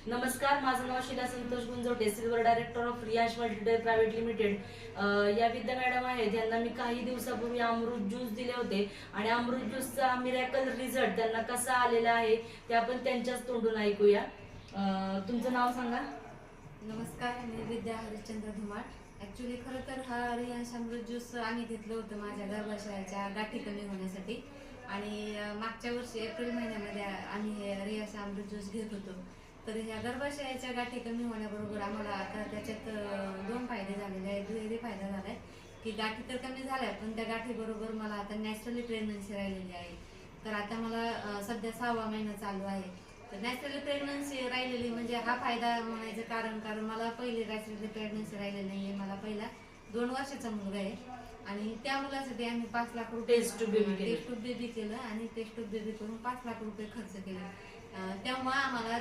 नमस्कार, माझं नाव Sheela Santosh Gunjawate, silver director of Riyash multi dairy private limited. या विद्या मॅडम आहेत. यांना मी काही दिवसापूर्वी अमृत ज्यूस दिले होते आणि अमृत ज्यूसचा मिरॅकल रिझल्ट त्यांना कसा आलेला आहे ते आपण त्यांच्याच तोंडून ऐकूया. तुमचं नाव सांगा. नमस्कार, मी विद्या हरिश्चंद्र धुमाळ. ॲक्च्युली खरं तर हा रियाश अमृत ज्यूस आम्ही घेतलं होतं माझ्या गर्भाशयाच्या गाठी कमी होण्यासाठी. आणि मागच्या वर्षी एप्रिल महिन्यामध्ये आम्ही हे रियाश अमृत ज्यूस घेत होतो. तर ह्या गर्भाशयाच्या गाठी कमी होण्याबरोबर आम्हाला आता त्याच्यात दोन फायदे झालेले आहेत. दुहेरी फायदा झाला आहे की गाठी तर कमी झाल्या, पण त्या गाठीबरोबर मला आता नॅचरली प्रेग्नन्सी राहिलेली आहे. तर आता मला सध्या 6वा महिना चालू आहे. तर नॅचरली प्रेग्नन्सी राहिलेली म्हणजे हा फायदा म्हणायचं कारण मला पहिली नॅचरली प्रेग्नन्सी राहिलेली नाही आहे. मला पहिला 2 वर्षाचा मुलगा आहे आणि त्या मुलासाठी आम्ही 5 लाख रुपये टेस्ट टू बेबी बेबी केलं आणि टेस्ट टू बेबी करून 5 लाख रुपये खर्च केले. तेव्हा आम्हाला